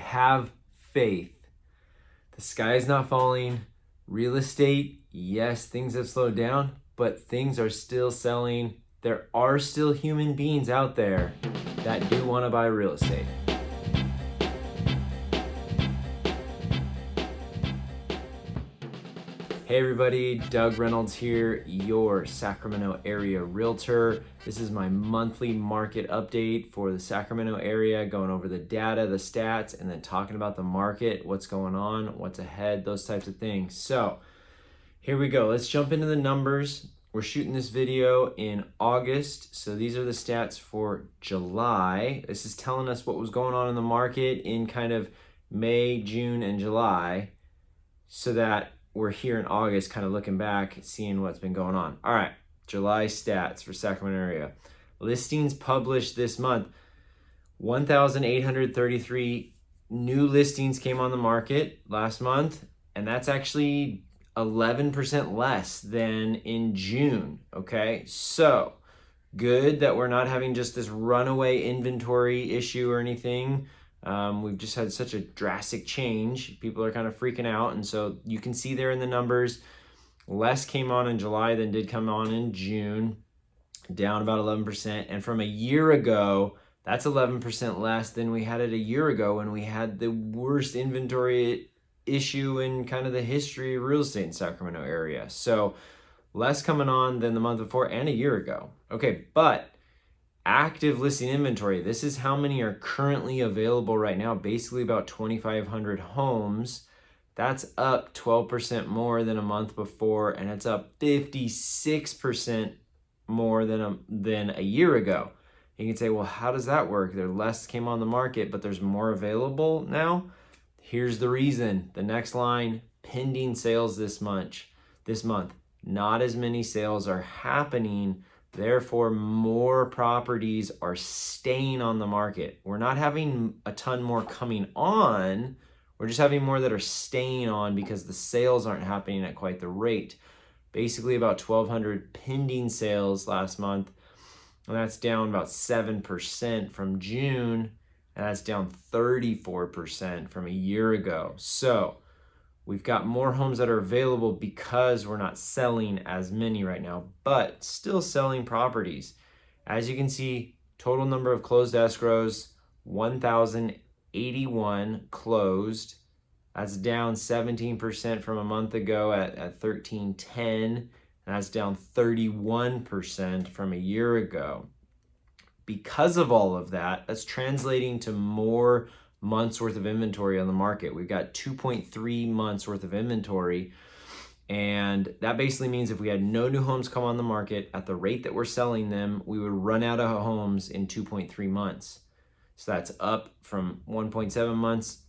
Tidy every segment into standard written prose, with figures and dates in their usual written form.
have faith. The sky is not falling. Real estate, yes, things have slowed down, but things are still selling. There are still human beings out there that do want to buy real estate. Hey everybody, Doug Reynolds here, your Sacramento area realtor. This is my monthly market update for the Sacramento area, going over the data, the stats, and then talking about the market, what's going on, what's ahead, those types of things. So here we go. Let's jump into the numbers. We're shooting this video in August, so these are the stats for July. This is telling us what was going on in the market in kind of May, June, and July, so that we're here in August kind of looking back, seeing what's been going on. All right, July stats for Sacramento area. Listings published this month. 1,833 new listings came on the market last month, and that's actually 11% less than in June, okay? So good that we're not having just this runaway inventory issue or anything. We've just had such a drastic change. People are kind of freaking out. And so you can see there in the numbers, less came on in July than did come on in June, down about 11%. And from a year ago, that's 11% less than we had it a year ago when we had the worst inventory issue in kind of the history of real estate in Sacramento area. So less coming on than the month before and a year ago. Okay, but active listing inventory, this is how many are currently available right now, basically about 2,500 homes. That's up 12% more than a month before, and it's up 56% more than a year ago. You can say, well, how does that work? There less came on the market, but there's more available now. Here's the reason. The next line, pending sales this month. Not as many sales are happening. Therefore, more properties are staying on the market. We're not having a ton more coming on. We're just having more that are staying on because the sales aren't happening at quite the rate. Basically about 1,200 pending sales last month. And that's down about 7% from June. And that's down 34% from a year ago. So we've got more homes that are available because we're not selling as many right now, but still selling properties. As you can see, total number of closed escrows, 1,081 closed. That's down 17% from a month ago at 1,310. And that's down 31% from a year ago. Because of all of that, that's translating to more months worth of inventory on the market. We've got 2.3 months worth of inventory. And that basically means if we had no new homes come on the market at the rate that we're selling them, we would run out of homes in 2.3 months. So that's up from 1.7 months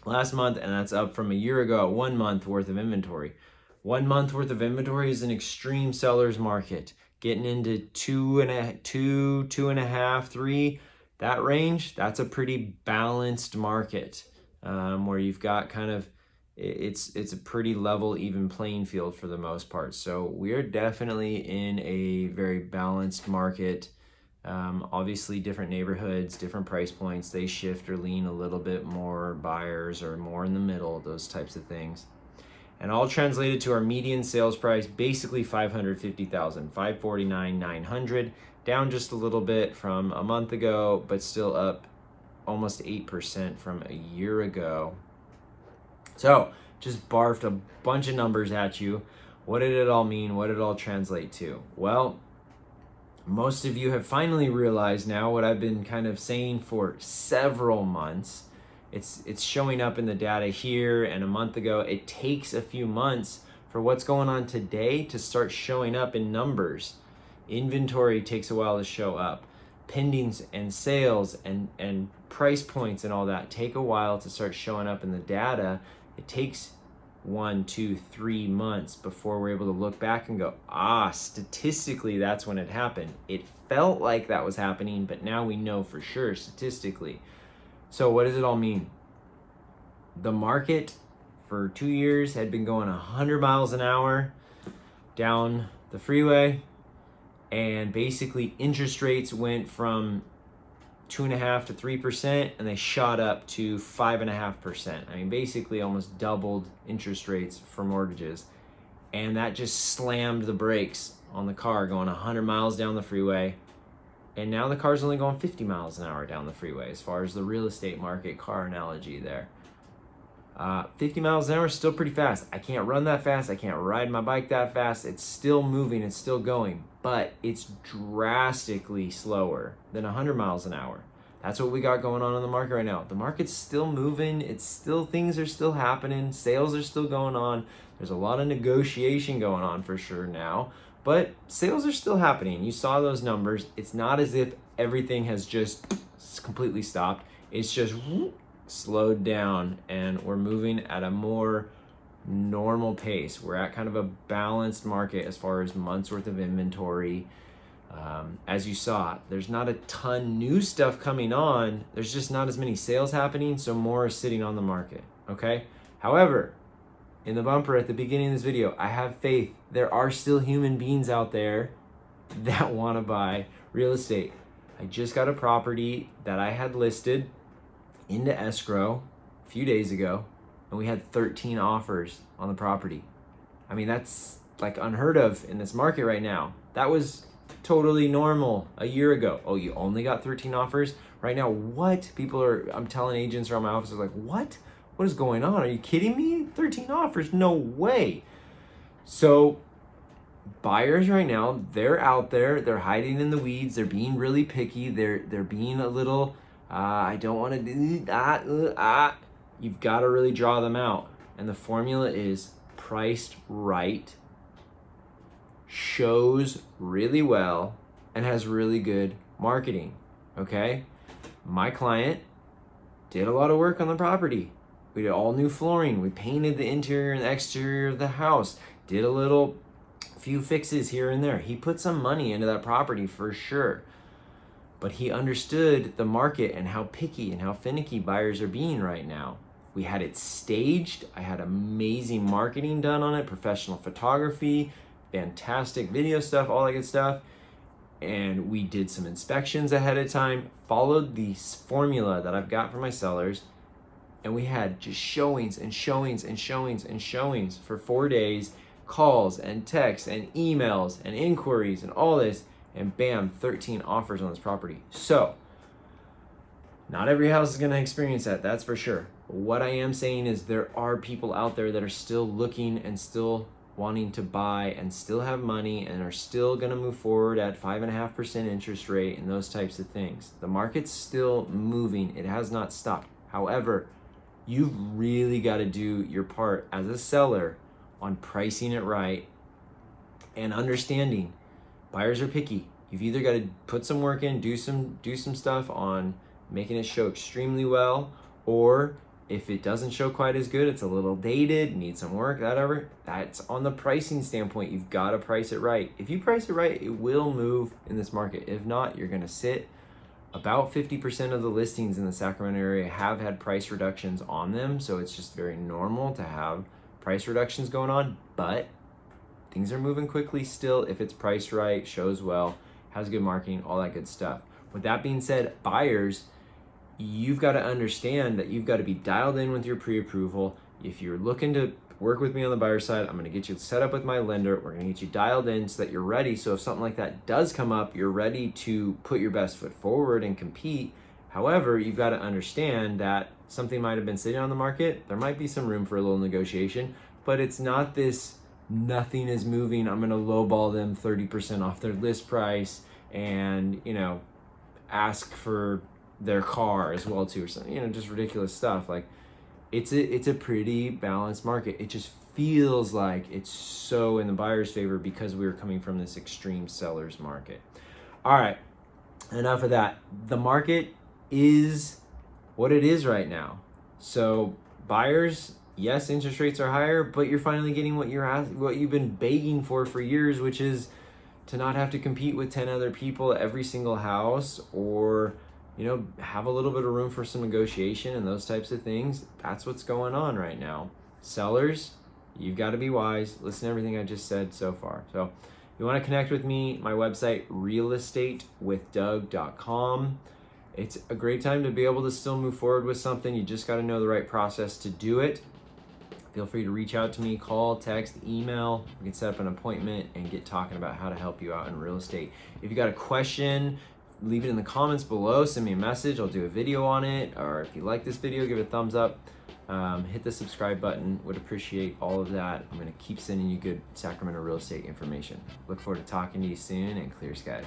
last month, and that's up from a year ago at 1 month worth of inventory. 1 month worth of inventory is an extreme seller's market. Getting into 2.5, 3, that range, that's a pretty balanced market where you've got kind of, it's a pretty level, even playing field for the most part. So we're definitely in a very balanced market. Obviously different neighborhoods, different price points, they shift or lean a little bit more buyers or more in the middle, those types of things. And all translated to our median sales price, basically $550,000, $549,900, down just a little bit from a month ago, but still up almost 8% from a year ago. So just barfed a bunch of numbers at you. What did it all mean? What did it all translate to? Well, most of you have finally realized now what I've been kind of saying for several months. It's showing up in the data here and a month ago. It takes a few months for what's going on today to start showing up in numbers. Inventory takes a while to show up. Pendings and sales and price points and all that take a while to start showing up in the data. It takes 1, 2, 3 months before we're able to look back and go, statistically, that's when it happened. It felt like that was happening, but now we know for sure statistically. So what does it all mean? The market for 2 years had been going 100 miles an hour down the freeway, and basically interest rates went from 2.5% to 3%, and they shot up to 5.5%. I mean, basically almost doubled interest rates for mortgages. And that just slammed the brakes on the car going 100 miles down the freeway. And now the car's only going 50 miles an hour down the freeway, as far as the real estate market car analogy there. 50 miles an hour is still pretty fast. I can't run that fast. I can't ride my bike that fast. It's still moving. It's still going. But it's drastically slower than 100 miles an hour. That's what we got going on in the market right now. The market's still moving. Things are still happening. Sales are still going on. There's a lot of negotiation going on for sure now. But sales are still happening. You saw those numbers. It's not as if everything has just completely stopped. It's just slowed down, and we're moving at a more normal pace. We're at kind of a balanced market as far as months worth of inventory. As you saw, there's not a ton new stuff coming on. There's just not as many sales happening, so more is sitting on the market, okay? However, in the bumper at the beginning of this video, I have faith. There are still human beings out there that want to buy real estate. I just got a property that I had listed into escrow a few days ago, and we had 13 offers on the property. I mean, that's like unheard of in this market right now. That was totally normal a year ago. Oh, you only got 13 offers? Right now, what? I'm telling agents around my office, like, what? What is going on? Are you kidding me? 13 offers? No way. So buyers right now, they're out there, they're hiding in the weeds, they're being really picky, they're being a little, I don't want to do that, You've got to really draw them out. And the formula is priced right, shows really well, and has really good marketing, okay? My client did a lot of work on the property. We did all new flooring. We painted the interior and the exterior of the house, did a few fixes here and there. He put some money into that property for sure. But he understood the market and how picky and how finicky buyers are being right now. We had it staged. I had amazing marketing done on it, professional photography, fantastic video stuff, all that good stuff. And we did some inspections ahead of time, followed the formula that I've got for my sellers. And we had just showings and showings and showings and showings for 4 days, calls and texts and emails and inquiries and all this, and bam, 13 offers on this property. So, not every house is gonna experience that, that's for sure. But what I am saying is there are people out there that are still looking and still wanting to buy and still have money and are still gonna move forward at 5.5% interest rate and those types of things. The market's still moving, it has not stopped. However, you've really got to do your part as a seller on pricing it right and understanding buyers are picky. You've either got to put some work in, do some stuff on making it show extremely well, or if it doesn't show quite as good, it's a little dated, needs some work, whatever. That's on the pricing standpoint. You've got to price it right. If you price it right, it will move in this market. If not, you're going to sit. About 50% of the listings in the Sacramento area have had price reductions on them, so it's just very normal to have price reductions going on, but things are moving quickly still if it's priced right, shows well, has good marketing, all that good stuff. With that being said, buyers, you've got to understand that you've got to be dialed in with your pre-approval. If you're looking to work with me on the buyer side, I'm going to get you set up with my lender. We're going to get you dialed in so that you're ready. So if something like that does come up, you're ready to put your best foot forward and compete. However, you've got to understand that something might have been sitting on the market. There might be some room for a little negotiation, but it's not this nothing is moving. I'm going to lowball them 30% off their list price and, ask for their car as well too, or something, just ridiculous stuff. Like, it's a pretty balanced market. It just feels like it's so in the buyer's favor because we were coming from this extreme seller's market. All right, enough of that. The market is what it is right now. So buyers, yes, interest rates are higher, but you're finally getting what you've been begging for years, which is to not have to compete with 10 other people at every single house, or have a little bit of room for some negotiation and those types of things. That's what's going on right now. Sellers, you've got to be wise. Listen to everything I just said so far. So if you want to connect with me, my website, realestatewithdoug.com. It's a great time to be able to still move forward with something. You just got to know the right process to do it. Feel free to reach out to me, call, text, email. We can set up an appointment and get talking about how to help you out in real estate. If you got a question, leave it in the comments below. Send me a message. I'll do a video on it. Or if you like this video, give it a thumbs up. Hit the subscribe button. Would appreciate all of that. I'm going to keep sending you good Sacramento real estate information. Look forward to talking to you soon, and clear skies.